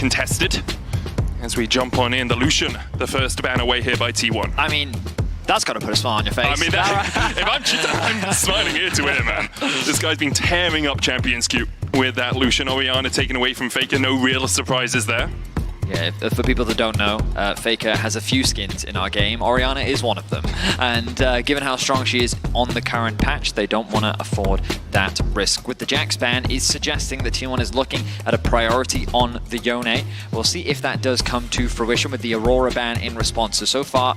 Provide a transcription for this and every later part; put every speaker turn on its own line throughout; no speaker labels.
contested. As we jump on in, the Lucian, the first ban away here by T1.
I mean, that's got to put a smile on your face.
I mean, if I'm smiling ear to ear, man. This guy's been tearing up Champions Queue with that Lucian. Orianna taken away from Faker. No real surprises there.
Yeah, for people that don't know, Faker has a few skins in our game. Orianna is one of them. And given how strong she is on the current patch, they don't want to afford that risk. With the Jax ban, is suggesting that T1 is looking at a priority on the Yone. We'll see if that does come to fruition with the Aurora ban in response. So far,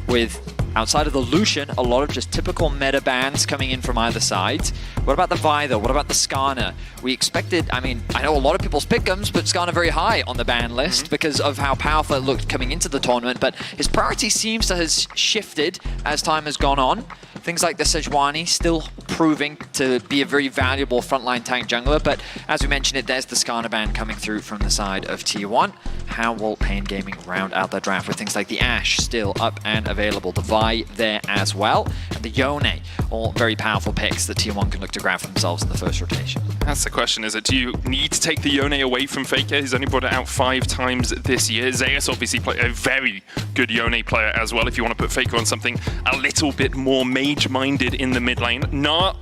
with outside of the Lucian, a lot of just typical meta bans coming in from either side. What about the Vi though? What about the Skarner? We expected, I mean, I know a lot of people's pick'ems, but Skarner very high on the ban list because of how powerful it looked coming into the tournament, but his priority seems to have shifted as time has gone on. Things like the Sejuani still proving to be a very valuable frontline tank jungler, but as we mentioned it, there's the Skarner ban coming through from the side of T1. How will paIN Gaming round out their draft with things like the Ashe still up and available, the Vi there as well, and the Yone, all very powerful picks that T1 can look to grab for themselves in the first rotation.
That's the question, is it? Do you need to take the Yone away from Faker? He's only brought it out 5 times this year. Zeus obviously a very good Yone player as well, if you want to put Faker on something a little bit more mage-minded in the mid lane. Nah,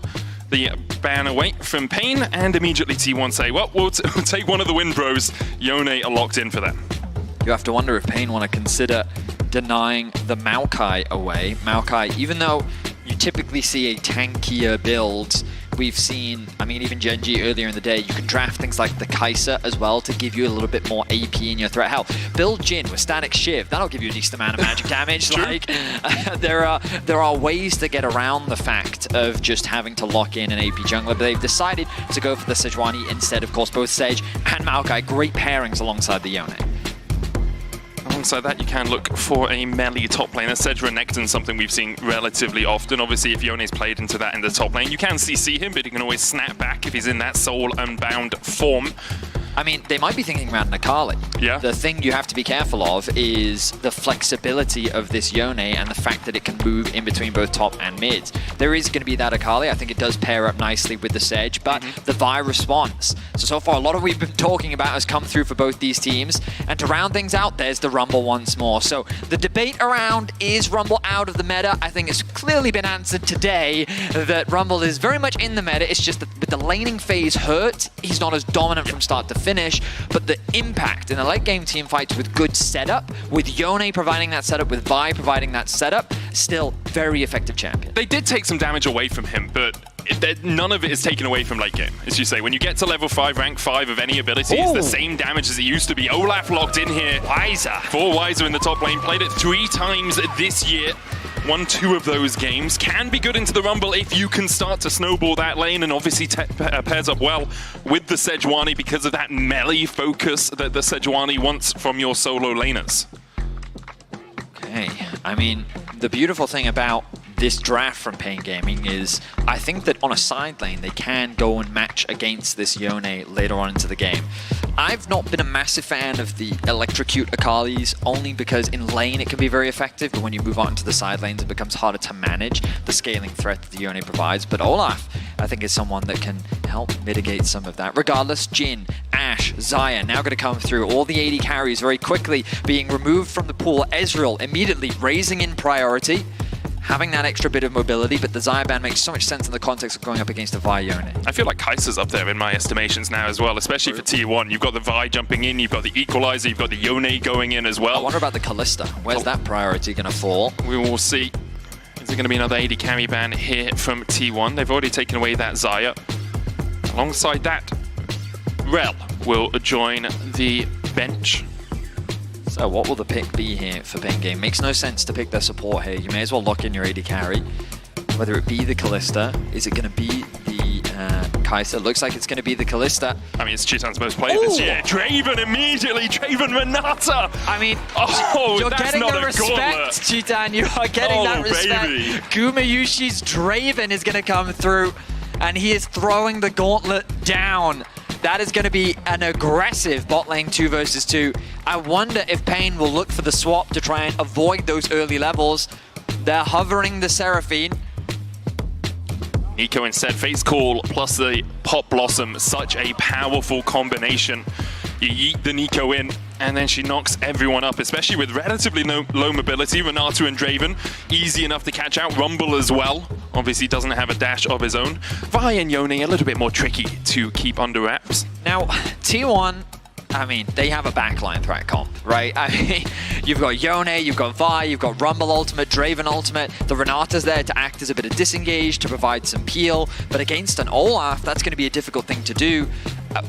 the ban away from paIN, and immediately T1 say, well, we'll take one of the win bros. Yone are locked in for them.
You have to wonder if paIN want to consider denying the Maokai away. Maokai, even though you typically see a tankier build, we've seen, I mean, even Genji earlier in the day, you can draft things like the Kai'Sa as well to give you a little bit more AP in your threat. Hell, build Jhin with Static Shiv, that'll give you a decent amount of magic damage. Like, there are ways to get around the fact of just having to lock in an AP jungler, but they've decided to go for the Sejuani instead. Of course, both Sage and Maokai, great pairings alongside the Yone.
Alongside that, you can look for a melee top laner. Cedra Necton, something we've seen relatively often. Obviously, if Yone's played into that in the top lane, you can CC him, but he can always snap back if he's in that soul unbound form.
I mean, they might be thinking around Akali.
Yeah.
The thing you have to be careful of is the flexibility of this Yone and the fact that it can move in between both top and mids. There is going to be that Akali. I think it does pair up nicely with the Sedge, but the Vi response. So far, a lot of what we've been talking about has come through for both these teams. And to round things out, there's the Rumble once more. So the debate around, is Rumble out of the meta? I think it's clearly been answered today that Rumble is very much in the meta. It's just that with the laning phase hurt, he's not as dominant from start to finish, but the impact in the late game team fights with good setup, with Yone providing that setup, with Vi providing that setup, still very effective champion.
They did take some damage away from him, but none of it is taken away from late game. As you say, when you get to level 5, rank 5 of any ability, it's the same damage as it used to be. Olaf locked in here.
Weiser.
4 Weiser in the top lane, played it 3 times this year. Won 2 of those games. Can be good into the Rumble if you can start to snowball that lane, and obviously pairs up well with the Sejuani because of that melee focus that the Sejuani wants from your solo laners.
Okay, I mean, the beautiful thing about this draft from paIN Gaming is I think that on a side lane they can go and match against this Yone later on into the game. I've not been a massive fan of the electrocute Akalis only because in lane it can be very effective, but when you move on to the side lanes it becomes harder to manage the scaling threat that the Yone provides. But Olaf, I think, is someone that can help mitigate some of that. Regardless, Jhin, Ashe, Xayah now going to come through. All the AD carries very quickly being removed from the pool. Ezreal immediately raising in priority, having that extra bit of mobility, but the Xayah ban makes so much sense in the context of going up against a Vi Yone.
I feel like Kai'Sa's up there in my estimations now as well, especially for T1. You've got the Vi jumping in, you've got the Equalizer, you've got the Yone going in as well.
I wonder about the Kalista. Where's that priority going to fall?
We will see. Is there going to be another AD carry ban here from T1? They've already taken away that Xayah. Alongside that, Rel will join the bench.
So what will the pick be here for paIN Game? Makes no sense to pick their support here. You may as well lock in your AD carry. Whether it be the Kalista, is it going to be the Kai'Sa? Looks like it's going to be the Kalista.
I mean, it's Chitan's most played this year. Draven immediately, Draven Renata!
I mean,
you're
getting the respect, Chitan. You are getting that respect.
Baby.
Gumayushi's Draven is going to come through, and he is throwing the gauntlet down. That is going to be an aggressive bot lane 2 versus 2. I wonder if paIN will look for the swap to try and avoid those early levels. They're hovering the Seraphine.
Nico instead, Face Call plus the Pop Blossom, such a powerful combination. You yeet the Nico in, and then she knocks everyone up, especially with relatively low mobility. Renata and Draven, easy enough to catch out. Rumble as well, obviously doesn't have a dash of his own. Vi and Yone a little bit more tricky to keep under wraps.
Now, T1, I mean, they have a backline threat comp, right? I mean, you've got Yone, you've got Vi, you've got Rumble ultimate, Draven ultimate. The Renata's there to act as a bit of disengage, to provide some peel. But against an Olaf, that's going to be a difficult thing to do.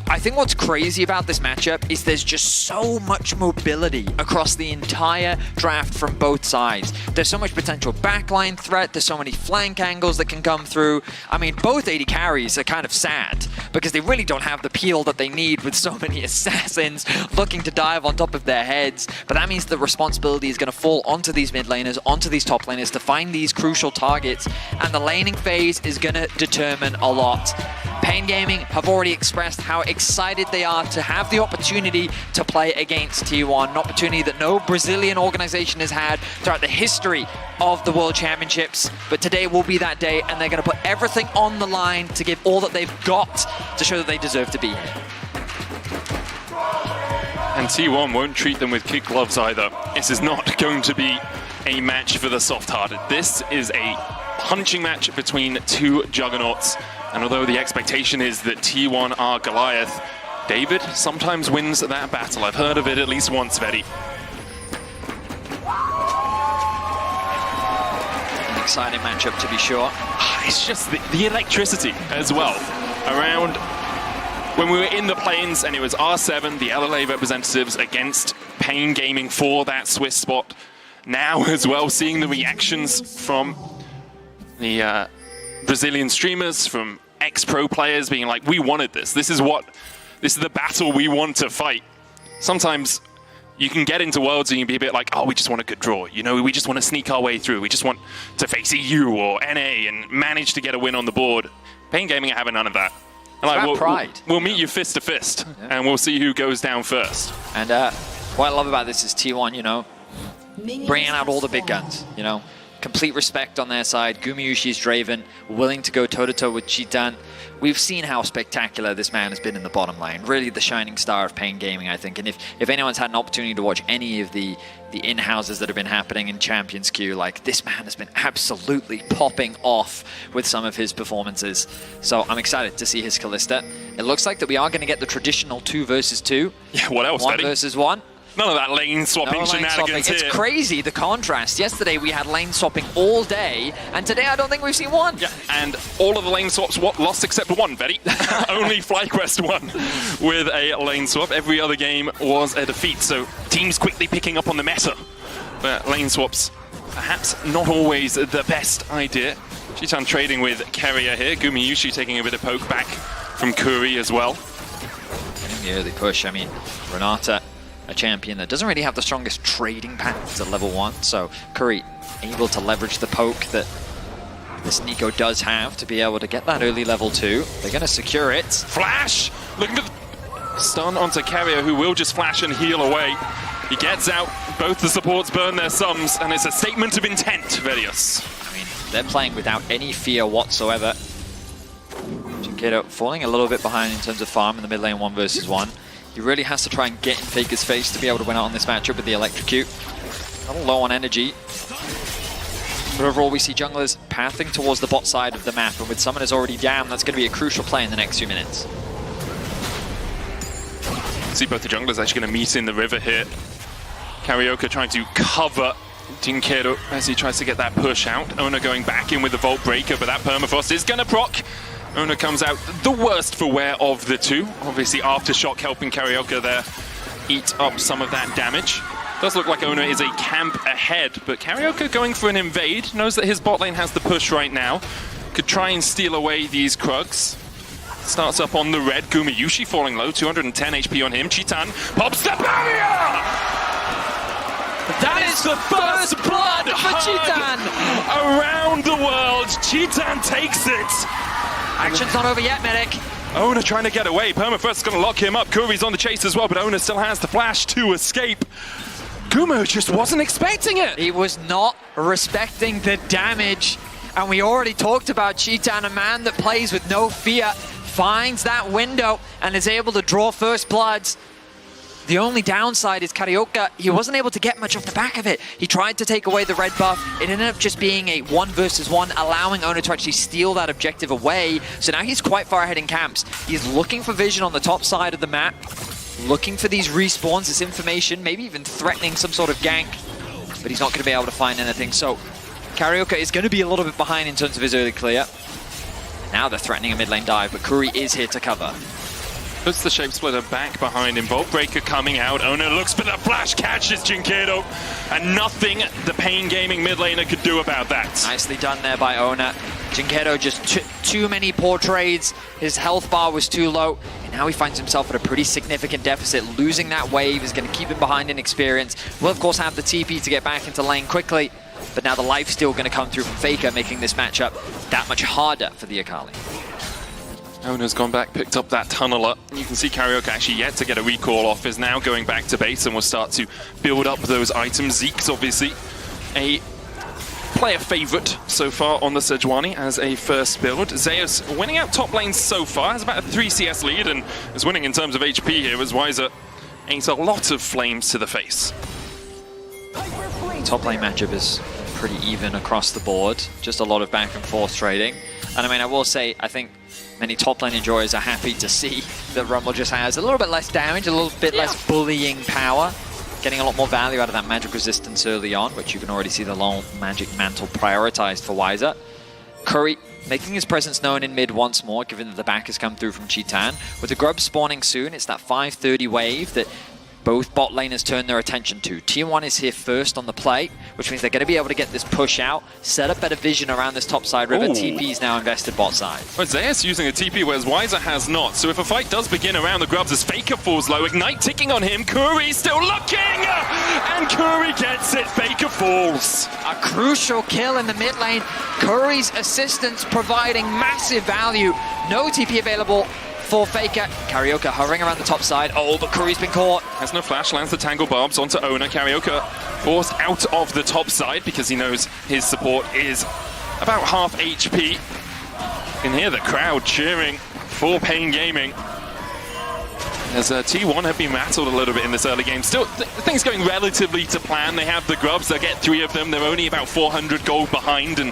I think what's crazy about this matchup is there's just so much mobility across the entire draft from both sides. There's so much potential backline threat, there's so many flank angles that can come through. I mean, both AD carries are kind of sad because they really don't have the peel that they need with so many assassins looking to dive on top of their heads. But that means the responsibility is going to fall onto these mid laners, onto these top laners to find these crucial targets, and the laning phase is going to determine a lot. paIN Gaming have already expressed how excited they are to have the opportunity to play against T1, an opportunity that no Brazilian organization has had throughout the history of the World Championships. But today will be that day, and they're going to put everything on the line to give all that they've got to show that they deserve to be here.
And T1 won't treat them with kid gloves either. This is not going to be a match for the soft-hearted. This is a punching match between two juggernauts. And although the expectation is that T1 are Goliath, David sometimes wins that battle. I've heard of it at least once, Vedi.
An exciting matchup to be sure.
It's just the electricity as well. Around when we were in the plains and it was R7, the LLA representatives against paIN Gaming for that Swiss spot. Now as well, seeing the reactions from the Brazilian streamers, from ex-pro players being like, we wanted this. This is the battle we want to fight. Sometimes you can get into worlds and you can be a bit like, oh, we just want a good draw. You know, we just want to sneak our way through. We just want to face EU or NA and manage to get a win on the board. paIN Gaming are having none of that. And like,
pride.
We'll meet you fist to fist, and we'll see who goes down first.
And what I love about this is T1, you know, bringing out all the big guns, you know. Complete respect on their side. Gumayushi's Draven, willing to go toe-to-toe with Cheetan. We've seen how spectacular this man has been in the bottom lane. Really the shining star of paIN Gaming, I think. And if anyone's had an opportunity to watch any of the in-houses that have been happening in Champions Queue, like, this man has been absolutely popping off with some of his performances. So I'm excited to see his Kalista. It looks like that we are going to get the traditional 2 versus 2.
Yeah, what else,
1 versus 1.
None of that lane swapping shenanigans here.
It's crazy, the contrast. Yesterday we had lane swapping all day, and today I don't think we've seen one.
Yeah, and all of the lane swaps lost except one, Betty. Only FlyQuest won with a lane swap. Every other game was a defeat, so teams quickly picking up on the meta. But lane swaps, perhaps not always the best idea. Cheetan trading with Keria here. Gumayushi taking a bit of poke back from Kuri as well.
Getting the early push. I mean, Renata, a champion that doesn't really have the strongest trading patterns at level 1, so Kuri able to leverage the poke that this Nico does have to be able to get that early level 2. They're going to secure it.
Flash! Looking to stun onto Keria, who will just flash and heal away. He gets out, both the supports burn their sums, and it's a statement of intent, Velius.
I mean, they're playing without any fear whatsoever. Jinkedo falling a little bit behind in terms of farm in the mid lane 1 versus 1. He really has to try and get in Faker's face to be able to win out on this matchup with the electrocute. A little low on energy. But overall, we see junglers pathing towards the bot side of the map, and with summoners already down, that's going to be a crucial play in the next few minutes.
See both the junglers actually going to meet in the river here. Carioca trying to cover Jinkedo as he tries to get that push out. Ona going back in with the Vault Breaker, but that permafrost is going to proc. Ona comes out the worst for wear of the two. Obviously, Aftershock helping Carioca there eat up some of that damage. Does look like Ona is a camp ahead, but Carioca going for an invade. Knows that his bot lane has the push right now. Could try and steal away these Krugs. Starts up on the red. Gumayushi falling low, 210 HP on him. Cheetan pops the barrier!
That is the first blood for Cheetan!
Around the world, Cheetan takes it!
Action's not over yet, Medic.
Ona trying to get away. Permafrost is going to lock him up. Kuri's on the chase as well, but Ona still has the flash to escape. Gumo just wasn't expecting it.
He was not respecting the damage. And we already talked about Cheetan, a man that plays with no fear, finds that window and is able to draw first bloods. The only downside is Carioca, he wasn't able to get much off the back of it. He tried to take away the red buff. It ended up just being a 1 versus 1, allowing Ona to actually steal that objective away. So now he's quite far ahead in camps. He's looking for vision on the top side of the map, looking for these respawns, this information, maybe even threatening some sort of gank, but he's not going to be able to find anything. So Carioca is going to be a little bit behind in terms of his early clear. Now they're threatening a mid lane dive, but Curry is here to cover.
Puts the Shape Splitter back behind him. Vault Breaker coming out. Ona looks for the flash, catches Jinkedo, and nothing the paIN Gaming mid laner could do about that.
Nicely done there by Ona. Jinkedo just too many poor trades. His health bar was too low, and now he finds himself at a pretty significant deficit. Losing that wave is going to keep him behind in experience. Will of course have the TP to get back into lane quickly, but now the life's still going to come through from Faker, making this matchup that much harder for the Akali.
Ona's gone back, picked up that tunneler. You can see Carioca actually yet to get a recall off, is now going back to base and will start to build up those items. Zeke's obviously a player favorite so far on the Sejuani as a first build. Zeus winning out top lane so far, has about a 3 CS lead and is winning in terms of HP here as Weiser aims a lot of flames to the face.
Top lane matchup is pretty even across the board, just a lot of back and forth trading. And I mean, I will say, I think many top lane enjoyers are happy to see that Rumble just has a little bit less damage, a little bit less bullying power, getting a lot more value out of that magic resistance early on, which you can already see the long magic mantle prioritized for Weiser. Curry making his presence known in mid once more, given that the back has come through from Chitan. With the grub spawning soon, it's that 5:30 wave that both bot laners turn their attention to. T1 is here first on the play, which means they're going to be able to get this push out, set up better vision around this top side river. TP is now invested bot side.
But Zeus using a TP, whereas Weiser has not. So if a fight does begin around the grubs as Faker falls low, Ignite ticking on him, Curry still looking! And Curry gets it, Faker falls.
A crucial kill in the mid lane. Curry's assistance providing massive value. No TP available for Faker. Carioca hovering around the top side. Oh, but Curry's been caught.
Has no flash, lands the Tangle Barbs onto Ona. Carioca forced out of the top side because he knows his support is about half HP. You can hear the crowd cheering for paIN Gaming. As T1 have been rattled a little bit in this early game. Still, things going relatively to plan. They have the grubs, they'll get 3 of them. They're only about 400 gold behind, and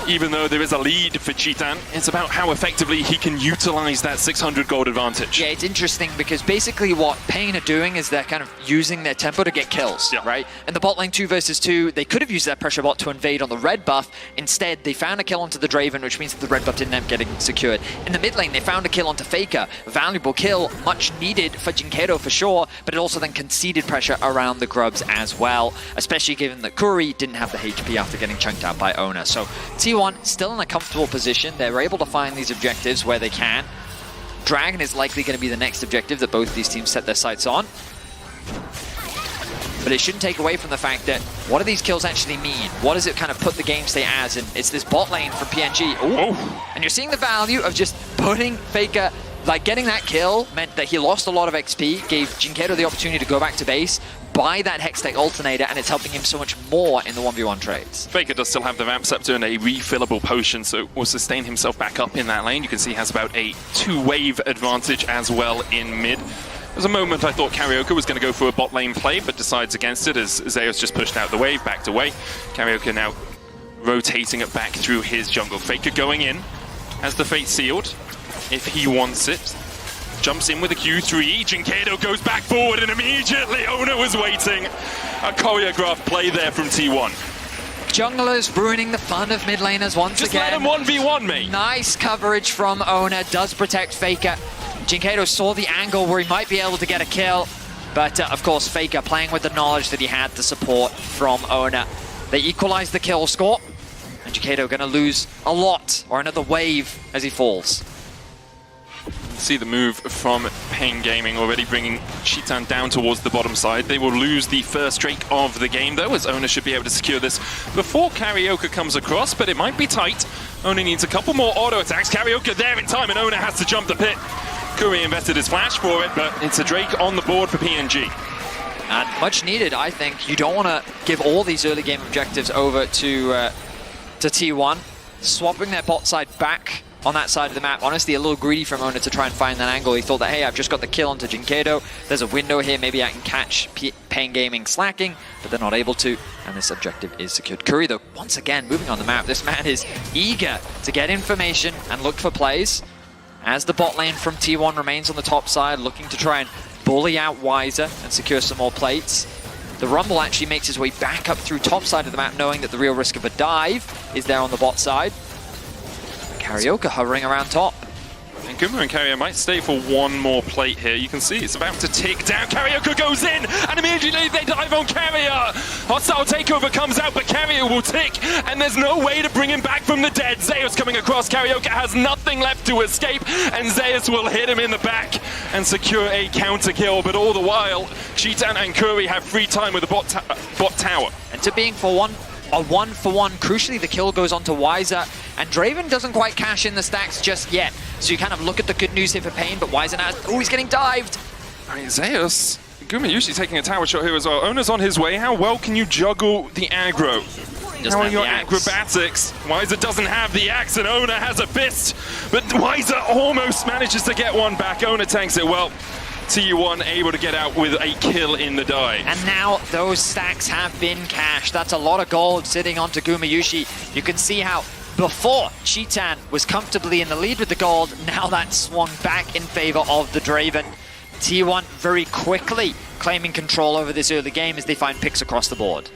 even though there is a lead for Chitan, it's about how effectively he can utilize that 600 gold advantage.
Yeah, it's interesting because basically what paIN are doing is they're kind of using their tempo to get kills, right? And the bot lane 2 versus 2, they could have used that pressure bot to invade on the red buff. Instead, they found a kill onto the Draven, which means that the red buff didn't end up getting secured. In the mid lane, they found a kill onto Faker. Valuable kill, much needed for Jinkedo for sure, but it also then conceded pressure around the grubs as well, especially given that Curry didn't have the HP after getting chunked out by Ona. So T1 still in a comfortable position. They're able to find these objectives where they can. Dragon is likely going to be the next objective that both these teams set their sights on. But it shouldn't take away from the fact that what do these kills actually mean? What does it kind of put the game state as? And it's this bot lane from PNG. Ooh. And you're seeing the value of just putting Faker, like getting that kill meant that he lost a lot of XP, gave Jinkedo the opportunity to go back to base, buy that Hextech Alternator, and it's helping him so much more in the 1v1 trades.
Faker does still have the Vamp Scepter and a refillable potion, so will sustain himself back up in that lane. You can see he has about a 2-wave advantage as well in mid. There's a moment I thought Carioca was going to go for a bot lane play, but decides against it as Zeus just pushed out the wave, backed away. Carioca now rotating it back through his jungle. Faker going in, has the fate sealed, if he wants it. Jumps in with a Q3, Jinkedo goes back forward and immediately Ona was waiting. A choreographed play there from T1.
Junglers ruining the fun of mid laners once again.
Just let him 1v1 me.
Nice coverage from Ona, does protect Faker. Jinkedo saw the angle where he might be able to get a kill, but of course Faker playing with the knowledge that he had the support from Ona. They equalize the kill score, and Jinkedo gonna lose a lot, or another wave as he falls.
See the move from paIN Gaming already bringing Chitan down towards the bottom side. They will lose the first Drake of the game though, as Ona should be able to secure this before Carioca comes across, but it might be tight. Ona needs a couple more auto attacks. Carioca there in time, and Ona has to jump the pit. Curry invested his flash for it, but it's a Drake on the board for PNG.
And much needed, I think. You don't want to give all these early game objectives over to T1. Swapping their bot side back on that side of the map. Honestly, a little greedy from Oner to try and find that angle. He thought that, hey, I've just got the kill onto Jinkedo. There's a window here. Maybe I can catch paIN Gaming slacking, but they're not able to. And this objective is secured. Curry, though, once again, moving on the map. This man is eager to get information and look for plays. As the bot lane from T1 remains on the top side, looking to try and bully out Wiser and secure some more plates. The Rumble actually makes his way back up through top side of the map, knowing that the real risk of a dive is there on the bot side. Karioka hovering around top.
And Guma and Carrier might stay for one more plate here. You can see it's about to tick down. Karioka goes in, and immediately they dive on Carrier. Hostile takeover comes out, but Carrier will tick, and there's no way to bring him back from the dead. Zeus coming across. Karioka has nothing left to escape, and Zeus will hit him in the back and secure a counter kill. But all the while, Cheetan and Curry have free time with the bot tower.
And to being for a one-for-one, crucially the kill goes on to Wiser, and Draven doesn't quite cash in the stacks just yet. So you kind of look at the good news here for paIN, but Wiser now, oh, he's getting dived.
I mean, Zeus, Guma usually taking a tower shot here as well. Oner's on his way. How well can you juggle the aggro? How are your acrobatics? Wiser doesn't have the axe, and Oner has a fist, but Wiser almost manages to get one back. Oner tanks it well. T1 able to get out with a kill in the dive.
And now those stacks have been cashed. That's a lot of gold sitting onto Gumayusi. You can see how before Cheetan was comfortably in the lead with the gold, now that's swung back in favor of the Draven. T1 very quickly claiming control over this early game as they find picks across the board.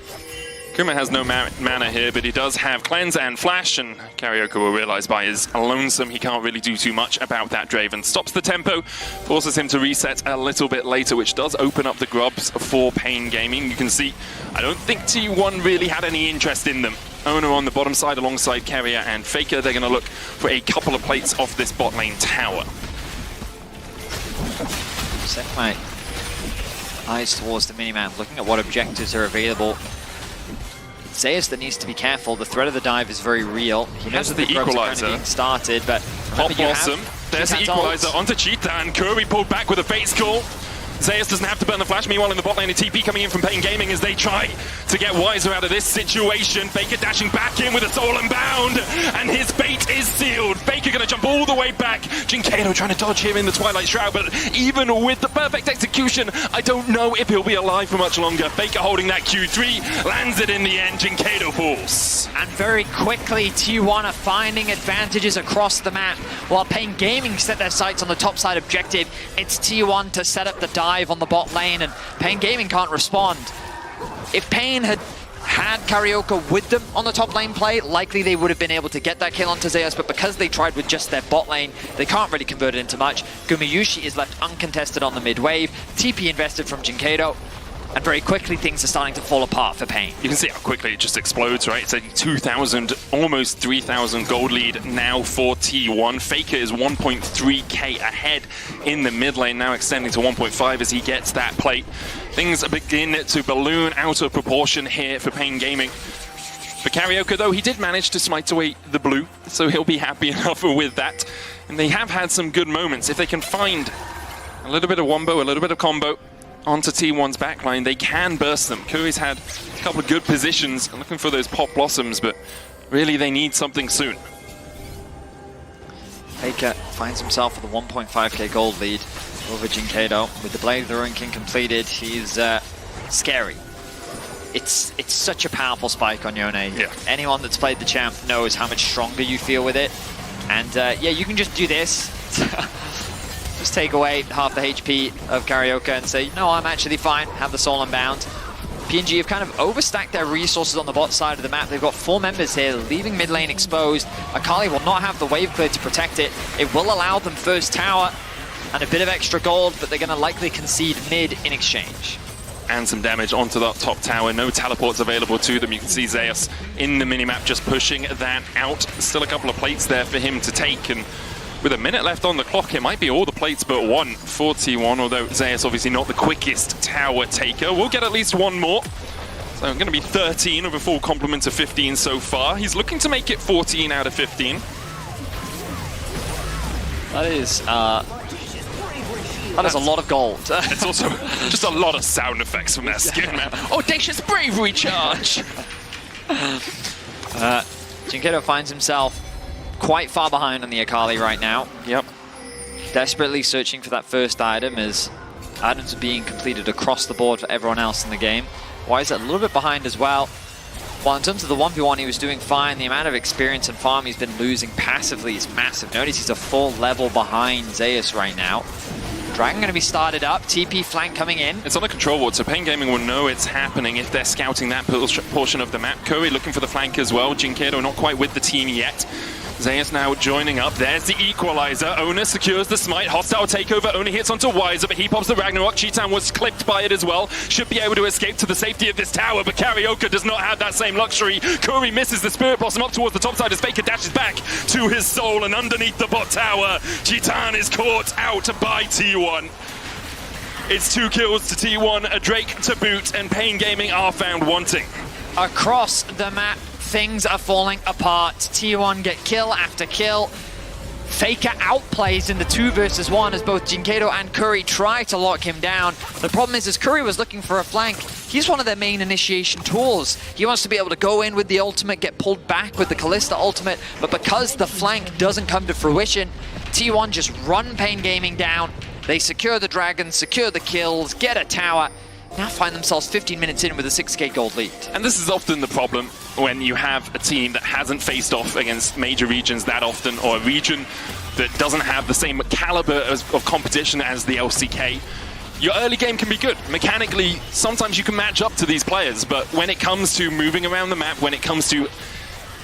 Kuma has no mana here, but he does have Cleanse and Flash, and Karioka will realize by his lonesome he can't really do too much about that Draven. Stops the tempo, forces him to reset a little bit later, which does open up the grubs for paIN Gaming. You can see, I don't think T1 really had any interest in them. Oner on the bottom side alongside Carrier and Faker. They're going to look for a couple of plates off this bot lane tower.
Set my eyes towards the minimap, looking at what objectives are available. Zeus that needs to be careful. The threat of the dive is very real. He knows that the equalizer kind of being started, but
Pop Blossom. There's the equalizer onto Cheetan. Curry pulled back with a face call. Zeus doesn't have to burn the flash. Meanwhile, in the bot lane, a TP coming in from paIN Gaming as they try to get Wiser out of this situation. Faker dashing back in with a soul and bound, and his fate is sealed. Faker going to jump all the way back. Jinkedo trying to dodge here in the Twilight Shroud, but even with the perfect execution, I don't know if he'll be alive for much longer. Faker holding that Q3, lands it in the end. Jinkedo falls.
And very quickly, T1 are finding advantages across the map. While paIN Gaming set their sights on the top side objective, it's T1 to set up the dive on the bot lane, and paIN Gaming can't respond. If paIN had Karioka with them on the top lane play, likely they would have been able to get that kill onto Zeus, but because they tried with just their bot lane, they can't really convert it into much. Gumayusi is left uncontested on the mid wave, TP invested from Jinkedo, and very quickly things are starting to fall apart for paIN.
You can see how quickly it just explodes, right? It's a 2,000, almost 3,000 gold lead now for T1. Faker is 1.3k ahead in the mid lane, now extending to 1.5 as he gets that plate. Things begin to balloon out of proportion here for paIN Gaming. For Karioka, though, he did manage to smite away the blue, so he'll be happy enough with that. And they have had some good moments. If they can find a little bit of wombo, a little bit of combo onto T1's backline, they can burst them. Kuri's had a couple of good positions, looking for those pop blossoms, but really they need something soon.
Faker finds himself with a 1.5k gold lead over Jinkedo. With the Blade of the Ruin King completed, he's scary. It's such a powerful spike on Yone.
Yeah.
Anyone that's played the champ knows how much stronger you feel with it. And yeah, you can just do this. Just take away half the HP of Karioka and say, no, I'm actually fine, have the soul unbound. PNG have kind of overstacked their resources on the bot side of the map. They've got 4 members here, leaving mid lane exposed. Akali will not have the wave clear to protect it. It will allow them first tower and a bit of extra gold, but they're going to likely concede mid in exchange.
And some damage onto that top tower. No teleports available to them. You can see Zeus in the minimap just pushing that out. Still a couple of plates there for him to take, and with a minute left on the clock, it might be all the plates but one for T1, although Zeus obviously not the quickest tower taker. We'll get at least one more. So going to be 13 of a full complement of 15 so far. He's looking to make it 14 out of 15.
That is a lot of gold.
It's also just a lot of sound effects from that skin, man. Audacious bravery charge!
Jinkedo finds himself quite far behind on the Akali right now.
Yep.
Desperately searching for that first item as items are being completed across the board for everyone else in the game. Wise a little bit behind as well. While in terms of the 1v1, he was doing fine. The amount of experience and farm he's been losing passively is massive. Notice he's a full level behind Zeus right now. Dragon going to be started up. TP flank coming in.
It's on a control ward, so paIN Gaming will know it's happening if they're scouting that portion of the map. Curry looking for the flank as well. Jinkedo not quite with the team yet. Zeus now joining up. There's the equalizer. Ona secures the smite. Hostile takeover. Ona hits onto Wiser, but he pops the Ragnarok. Cheetan was clipped by it as well. Should be able to escape to the safety of this tower, but Karaoke does not have that same luxury. Curry misses the Spirit Blossom up towards the top side as Faker dashes back to his soul, and underneath the bot tower, Cheetan is caught out by T1. It's 2 kills to T1, a Drake to boot, and paIN Gaming are found wanting.
Across the map, things are falling apart. T1 get kill after kill. Faker outplays in the 2 versus 1 as both Jinkedo and Curry try to lock him down. The problem is, as Curry was looking for a flank, he's one of their main initiation tools. He wants to be able to go in with the ultimate, get pulled back with the Kalista ultimate, but because the flank doesn't come to fruition, T1 just run paIN Gaming down. They secure the dragon, secure the kills, get a tower, now find themselves 15 minutes in with a 6k gold lead.
And this is often the problem when you have a team that hasn't faced off against major regions that often, or a region that doesn't have the same caliber of competition as the LCK. Your early game can be good. Mechanically, sometimes you can match up to these players, but when it comes to moving around the map, when it comes to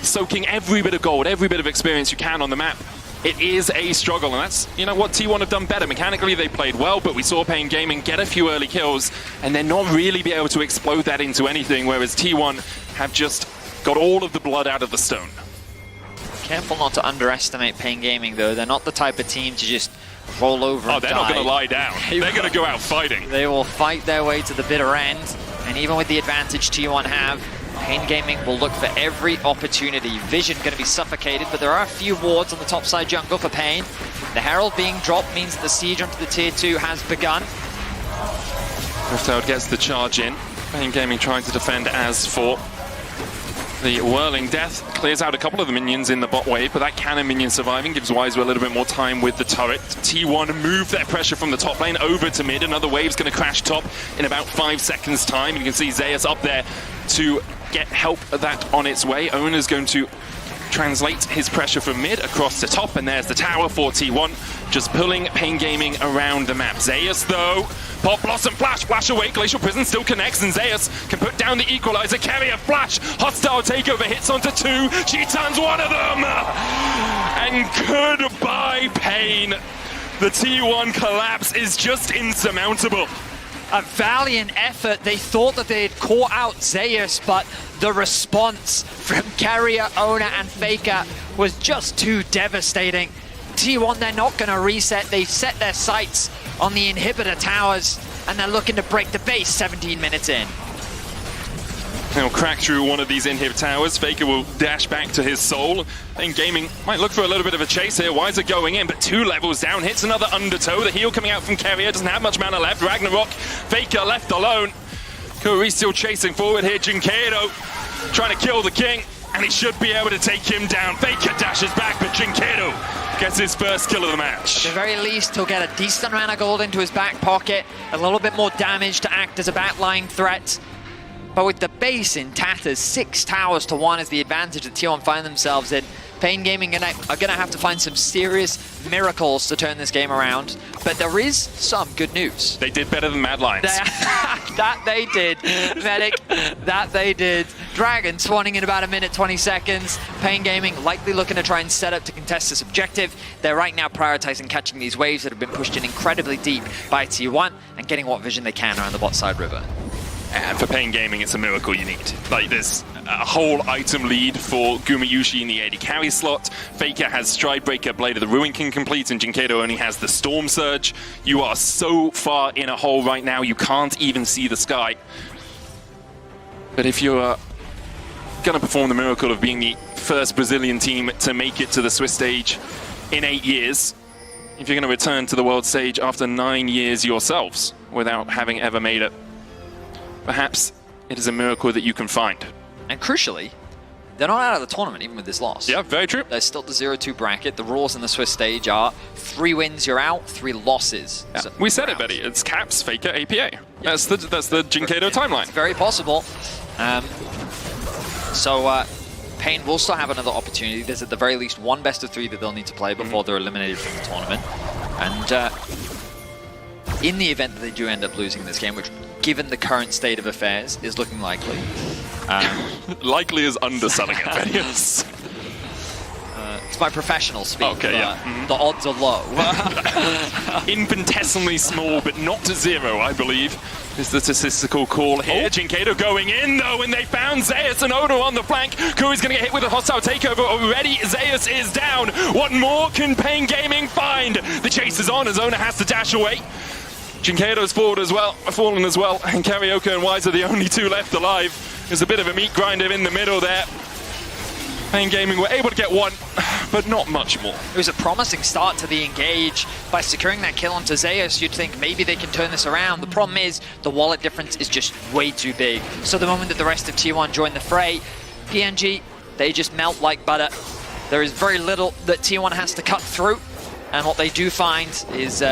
soaking every bit of gold, every bit of experience you can on the map, it is a struggle, and that's, you know, what T1 have done better. Mechanically, they played well, but we saw paIN Gaming get a few early kills and then not really be able to explode that into anything, whereas T1 have just got all of the blood out of the stone.
Careful not to underestimate paIN Gaming, though. They're not the type of team to just roll over and
they're
die.
Not going to lie down. They're going to go out fighting.
They will fight their way to the bitter end, and even with the advantage T1 have, paIN Gaming will look for every opportunity. Vision going to be suffocated, but there are a few wards on the top side jungle for paIN. The Herald being dropped means that the siege onto the tier 2 has begun.
Rifthold gets the charge in. paIN Gaming trying to defend as for. The Whirling Death clears out a couple of the minions in the bot wave, but that cannon minion surviving gives Wiser a little bit more time with the turret. T1 move their pressure from the top lane over to mid. Another wave's going to crash top in about 5 seconds time. You can see Zeus up there to get help that on its way. Owner's going to translate his pressure from mid across to top, and there's the tower for T1, just pulling paIN Gaming around the map. Zeus, though, pop, blossom, flash away, Glacial Prison still connects, and Zeus can put down the equalizer, carry a flash, hostile takeover hits onto 2, Cheetan's one of them, and goodbye paIN. The T1 collapse is just insurmountable.
A valiant effort. They thought that they had caught out Zeus, but the response from Carrier, Ona, and Faker was just too devastating. T1, they're not going to reset. They've set their sights on the inhibitor towers, and they're looking to break the base 17 minutes in.
He'll crack through one of these inhib towers. Faker will dash back to his soul. paIN Gaming might look for a little bit of a chase here. Wiser going in, but 2 levels down. Hits another undertow. The heal coming out from Carrier. Doesn't have much mana left. Ragnarok. Faker left alone. Curry still chasing forward here. Jinkedo trying to kill the king, and he should be able to take him down. Faker dashes back, but Jinkedo gets his first kill of the match.
At the very least, he'll get a decent amount of gold into his back pocket. A little bit more damage to act as a backline threat. But with the base in tatters, 6 towers to 1 is the advantage that T1 find themselves in. paIN Gaming are going to have to find some serious miracles to turn this game around. But there is some good news.
They did better than Mad Lions.
That they did. Medic, that they did. Dragon spawning in about 1 minute 20 seconds. paIN Gaming likely looking to try and set up to contest this objective. They're right now prioritizing catching these waves that have been pushed in incredibly deep by T1 and getting what vision they can around the bot side river.
And for paIN Gaming, it's a miracle you need. Like, there's a whole item lead for Gumayushi in the AD carry slot. Faker has Stridebreaker, Blade of the Ruin King complete, and Jinkedo only has the Storm Surge. You are so far in a hole right now, you can't even see the sky. But if you're going to perform the miracle of being the first Brazilian team to make it to the Swiss stage in 8 years, if you're going to return to the world stage after 9 years yourselves without having ever made it, perhaps it is a miracle that you can find.
And crucially, they're not out of the tournament, even with this loss.
Yeah, very true.
They're still the 0-2 bracket. The rules in the Swiss stage are 3 wins, you're out, 3 losses.
Yeah.
So
We said it, Betty. It's Caps, Faker, APA.
Yeah.
That's the Jinkado timeline.
It's very possible. paIN will still have another opportunity. There's at the very least one best of 3 that they'll need to play before they're eliminated from the tournament. And in the event that they do end up losing this game, which given the current state of affairs is looking likely.
Likely is underselling it, Betty. It's
my professional speak.
Okay, yeah.
The odds are low.
Infinitesimally small, but not to 0, I believe, is the statistical call here. Jinkado going in, though, and they found Zeus and Ono on the flank. Kuri's going to get hit with a hostile takeover already. Zeus is down. What more can paIN Gaming find? The chase is on as Ono has to dash away. Jinkado's fallen as well, and Karaoke and Wise are the only 2 left alive. There's a bit of a meat grinder in the middle there. paIN Gaming were able to get 1, but not much more.
It was a promising start to the engage. By securing that kill onto Zeus, you'd think maybe they can turn this around. The problem is the wallet difference is just way too big. So the moment that the rest of T1 join the fray, PNG, they just melt like butter. There is very little that T1 has to cut through, and what they do find is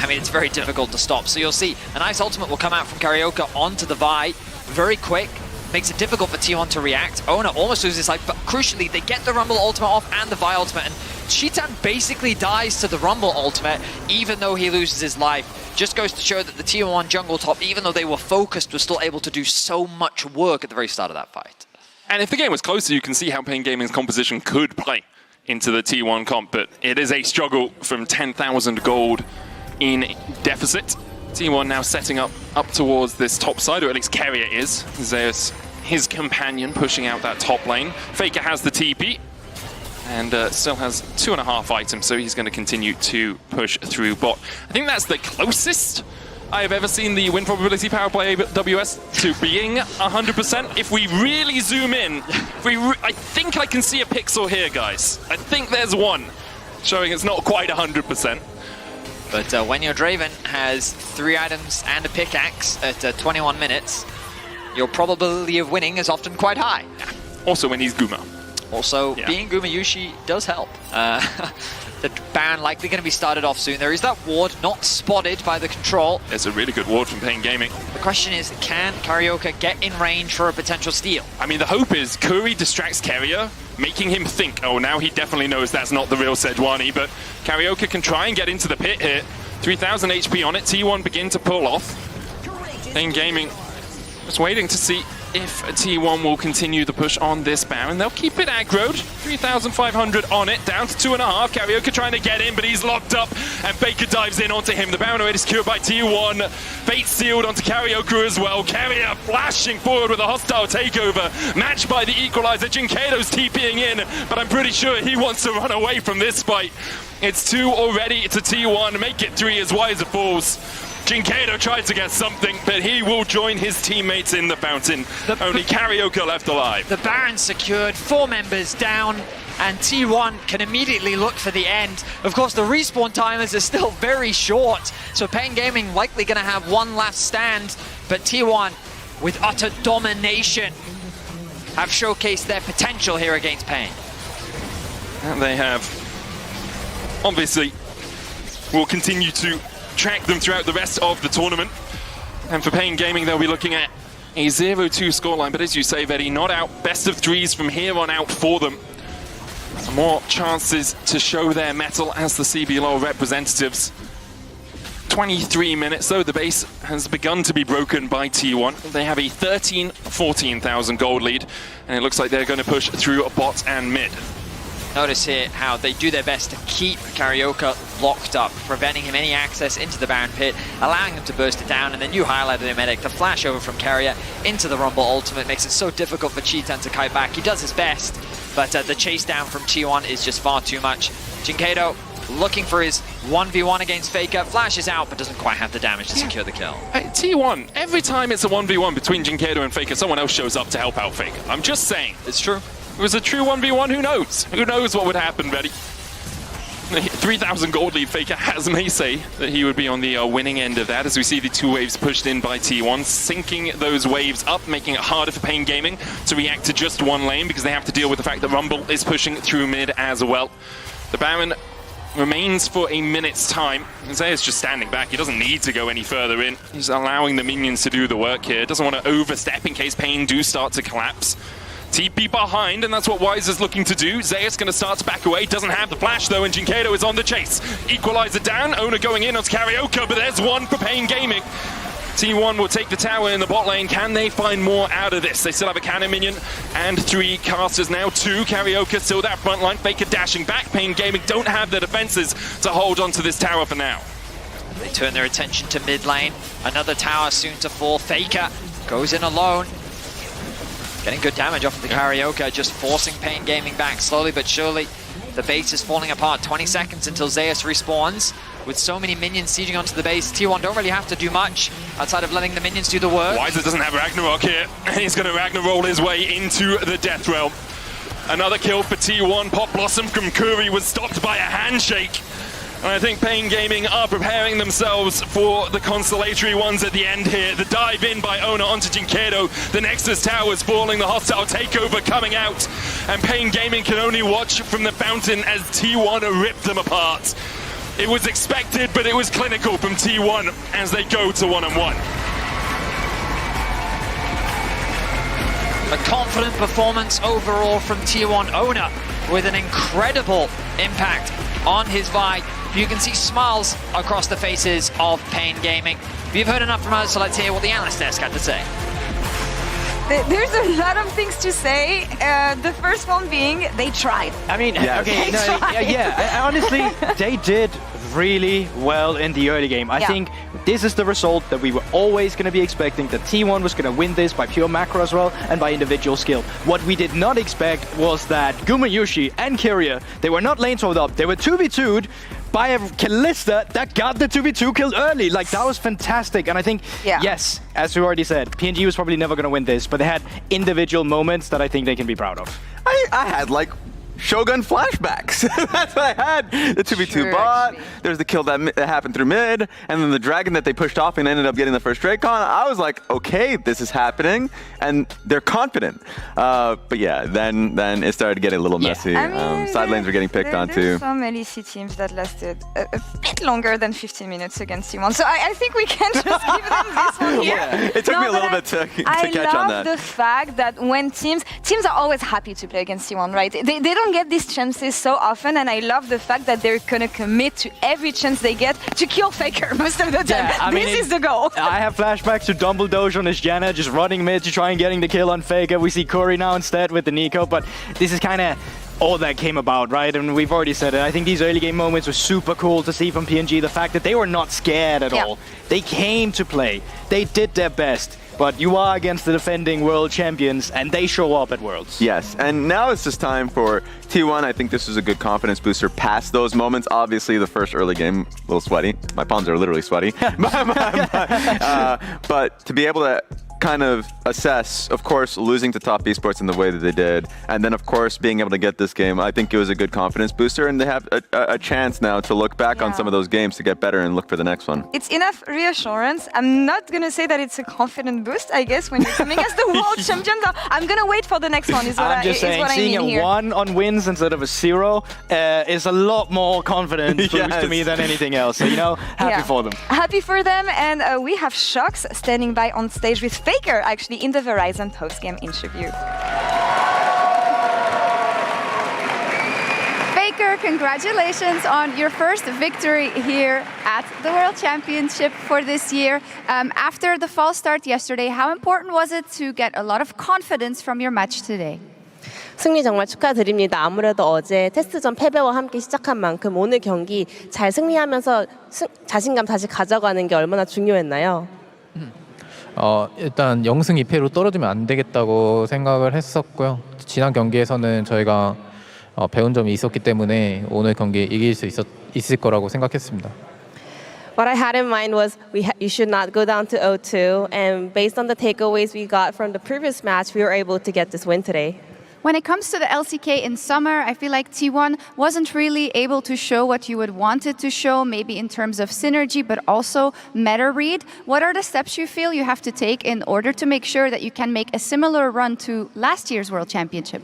it's very difficult to stop. So you'll see a nice ultimate will come out from Karaoke onto the Vi very quick. Makes it difficult for T1 to react. Ono almost loses life, but crucially, they get the Rumble ultimate off and the Vi ultimate, and Cheetan basically dies to the Rumble ultimate, even though he loses his life. Just goes to show that the T1 jungle top, even though they were focused, was still able to do so much work at the very start of that fight.
And if the game was closer, you can see how paIN Gaming's composition could play into the T1 comp, but it is a struggle from 10,000 gold in deficit. T1 now setting up towards this top side, or at least Carrier is. Zeus, his companion, pushing out that top lane. Faker has the TP, and still has 2.5 items, so he's going to continue to push through bot. I think that's the closest I have ever seen the win probability power play WS to being 100%. If we really zoom in, I think I can see a pixel here, guys. I think there's one showing it's not quite 100%.
But when your Draven has 3 items and a pickaxe at 21 minutes, your probability of winning is often quite high.
Also when he's Guma.
Also, being Guma Yushi does help. The Baron likely going to be started off soon. There is that ward not spotted by the control.
It's a really good ward from paIN Gaming.
The question is, can Karaoke get in range for a potential steal?
I mean, the hope is Kuri distracts Carrier, making him think, oh, now he definitely knows that's not the real Sejuani, but Karaoke can try and get into the pit here. 3,000 HP on it. T1 begin to pull off. paIN Gaming just waiting to see if T1 will continue the push on this Baron. They'll keep it aggroed. 3,500 on it, down to 2.5. Karaoke trying to get in, but he's locked up, and Faker dives in onto him. The Baron already secured by T1. Fate sealed onto Karaoke as well. Carrier flashing forward with a hostile takeover, matched by the equalizer. Jinkado's TPing in, but I'm pretty sure he wants to run away from this fight. It's 2 already to T1. Make it 3 as Wiser falls. Jinkado tries to get something, but he will join his teammates in the fountain. Only Karaoke left alive.
The Baron secured, 4 members down, and T1 can immediately look for the end. Of course, the respawn timers are still very short, so paIN Gaming likely going to have one last stand, but T1, with utter domination, have showcased their potential here against paIN.
And they have, obviously, will continue to track them throughout the rest of the tournament. And for paIN Gaming, they'll be looking at a 0-2 scoreline, but as you say, Vetti, not out. Best of 3s from here on out for them. More chances to show their mettle as the CBLOL representatives. 23 minutes, though, the base has begun to be broken by T1. They have a 14,000 gold lead, and it looks like they're going to push through bot and mid.
Notice here how they do their best to keep Karaoke locked up, preventing him any access into the Baron pit, allowing him to burst it down, and then you highlighted him, Medic. The flash over from Carrier into the Rumble ultimate makes it so difficult for Cheetan to kite back. He does his best, but the chase down from T1 is just far too much. Jinkado looking for his 1v1 against Faker, flashes out, but doesn't quite have the damage to secure the kill.
T1, every time it's a 1v1 between Jinkado and Faker, someone else shows up to help out Faker. I'm just saying.
It's true.
If it was a true 1v1, who knows? Who knows what would happen, Betty? 3,000 gold lead. Faker has may say that he would be on the winning end of that, as we see the two waves pushed in by T1, sinking those waves up, making it harder for paIN Gaming to react to just one lane, because they have to deal with the fact that Rumble is pushing through mid as well. The Baron remains for a minute's time. Zeus just standing back. He doesn't need to go any further in. He's allowing the minions to do the work here. Doesn't want to overstep in case paIN do start to collapse. TP behind, and that's what Wise is looking to do. Zeus going to start to back away. Doesn't have the flash though, and Jinkado is on the chase. Equalizer down. Owner going in on Karaoke, but there's one for paIN Gaming. T1 will take the tower in the bot lane. Can they find more out of this? They still have a cannon minion and 3 casters now. 2 Karaoke, still that front line. Faker dashing back. paIN Gaming don't have the defenses to hold onto this tower for now.
They turn their attention to mid lane. Another tower soon to fall. Faker goes in alone. Getting good damage off of the Karaoke, just forcing paIN Gaming back slowly but surely. The base is falling apart. 20 seconds until Zeus respawns. With so many minions sieging onto the base, T1 don't really have to do much outside of letting the minions do the work.
Weiser doesn't have Ragnarok here. He's going to Ragnarok his way into the Death Realm. Another kill for T1. Pop Blossom from Curry was stopped by a handshake. And I think paIN Gaming are preparing themselves for the constellatory ones at the end here. The dive in by Owner onto Jinkado. The Nexus tower is falling, the hostile takeover coming out. And paIN Gaming can only watch from the fountain as T1 rip them apart. It was expected, but it was clinical from T1 as they go to 1-on-1.
A confident performance overall from T1 Owner with an incredible impact on his Vi. You can see smiles across the faces of paIN Gaming. You've heard enough from us, so let's hear what the analyst desk had to say.
There's a lot of things to say. The first one being they tried.
I mean,
Yes.
okay,
They tried.
yeah. Honestly, they did really well in the early game. I think this is the result that we were always going to be expecting, that T1 was going to win this by pure macro as well and by individual skill. What we did not expect was that Gumayushi and Kyria, they were not lane sold up. They were 2v2'd by a Kalista that got the 2v2 killed early. Like, that was fantastic. And I think, yes, as we already said, PNG was probably never going to win this, but they had individual moments that I think they can be proud of.
I had like Shogun flashbacks. That's what I had. The 2v2 bot. There's the kill that happened through mid, and then the dragon that they pushed off and ended up getting the first Dracon. I was like, okay, this is happening, and they're confident. But yeah, then it started to get a little messy.
I mean,
side lanes were getting picked on too.
There's some LEC teams that lasted a bit longer than 15 minutes against T1, so I think we can just give them this one here.
It took me a little bit to catch on that.
I love the fact that when teams are always happy to play against T1, right? They don't get these chances so often, and I love the fact that they're gonna commit to every chance they get to kill Faker most of the time.
Yeah,
this is the goal.
I have flashbacks to Dumble Doge on his Janna, just running mid to try and getting the kill on Faker. We see Curry now instead with the Nico, but this is kind of all that came about, right? And we've already said it. I think these early game moments were super cool to see from PNG. The fact that they were not scared at all. They came to play. They did their best. But you are against the defending world champions, and they show up at Worlds.
Yes, and now it's just time for T1. I think this was a good confidence booster past those moments. Obviously, the first early game, a little sweaty. My palms are literally sweaty. But to be able to kind of assess, of course, losing to top esports in the way that they did, and then of course being able to get this game, I think it was a good confidence booster, and they have a chance now to look back on some of those games to get better and look for the next one.
It's enough reassurance. I'm not gonna say that it's a confident boost, I guess, when you're coming as the world champion. I'm gonna wait for the next one, is what
I'm just saying, seeing a 1 on wins instead of a 0 is a lot more confident boost to me than anything else. So, you know, happy for them. Happy
for them, and we have Shox standing by on stage with Faker, actually, in the Verizon post-game interview.
Faker, congratulations on your first victory here at the World Championship for this year. After the false start yesterday, how important was it to get a lot of confidence from your match today?
승리 정말 축하드립니다. 아무래도 어제 테스트전 패배와 함께 시작한 만큼 오늘 경기 잘 승리하면서 자신감 다시 가져가는 게 얼마나 중요했나요?
일단 0승 2패로 떨어지면 안 되겠다고 생각을 했었고요. 지난 경기에서는 저희가 배운 점이 있었기 때문에 오늘 경기 이길 수 있을 거라고 생각했습니다.
What I had in mind was you should not go down to 0-2, and based on the takeaways we got from the previous match, we were able to get this win today.
When it comes to the LCK in summer, I feel like T1 wasn't really able to show what you would want it to show, maybe in terms of synergy, but also meta read. What are the steps you feel you have to take in order to make sure that you can make a similar run to last year's World Championship?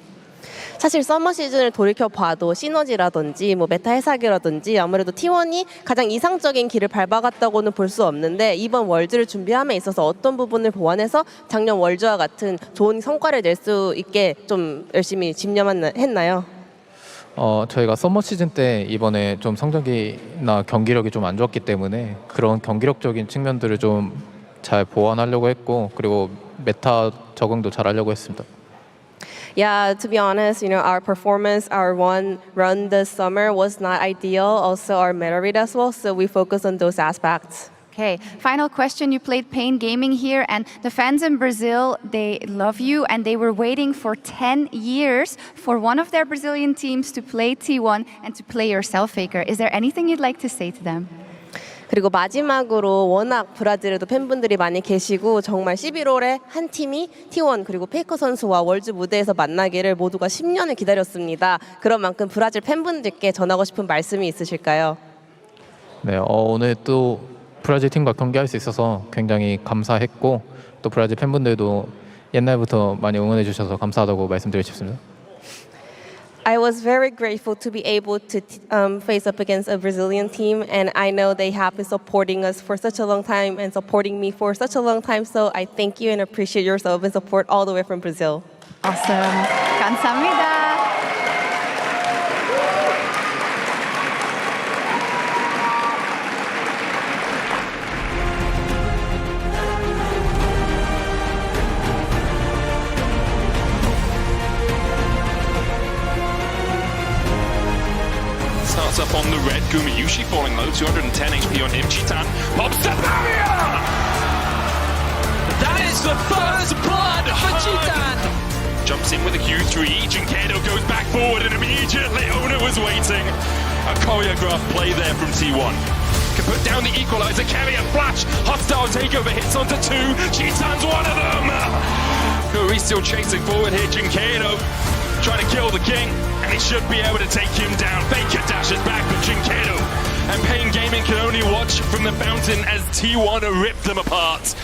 사실 서머 시즌을 돌이켜봐도 시너지라든지 뭐 메타 해석이라든지 아무래도 T1이 가장 이상적인 길을 밟아갔다고는 볼 수 없는데 이번 월드를 준비함에 있어서 어떤 부분을 보완해서 작년 월드와 같은 좋은 성과를 낼 수 있게 좀 열심히 집념했나요?
저희가 서머 시즌 때 이번에 좀 성적이나 경기력이 좀 안 좋았기 때문에 그런 경기력적인 측면들을 좀 잘 보완하려고 했고 그리고 메타 적응도 잘 하려고 했습니다.
Yeah, to be honest, our performance, our one run this summer was not ideal. Also, our meta read as well. So we focus on those aspects.
Okay, final question. You played paIN Gaming here, and the fans in Brazil, they love you, and they were waiting for 10 years for one of their Brazilian teams to play T1 and to play yourself, Faker. Is there anything you'd like to say to them?
그리고 마지막으로 워낙 브라질에도 팬분들이 많이 계시고 정말 11월에 한 팀이 T1 그리고 페이커 선수와 월드 무대에서 만나기를 모두가 10년을 기다렸습니다. 그런 만큼 브라질 팬분들께 전하고 싶은 말씀이 있으실까요?
네, 오늘 또 브라질 팀과 경기할 수 있어서 굉장히 감사했고 또 브라질 팬분들도 옛날부터 많이 응원해 주셔서 감사하다고 말씀드리고 싶습니다.
I was very grateful to be able to face up against a Brazilian team, and I know they have been supporting us for such a long time and supporting me for such a long time. So I thank you and appreciate your love and support all the way from Brazil.
Awesome. 감사합니다.
Starts up on the red. Gumayushi falling low, 210 HP on him. Chitan pops the barrier! That is the first blood for Chitan! Jumps in with a Q3. Junkedo goes back forward and immediately Ona was waiting. A choreographed play there from T1. Can put down the equalizer, carry a flash. Hostile takeover hits onto two. Chitan's one of them! Kuri still chasing forward here. Junkedo trying to kill the king, and he should be able to take him down. Faker dashes back, but Junkedo and paIN Gaming can only watch from the fountain as T1 rip them apart.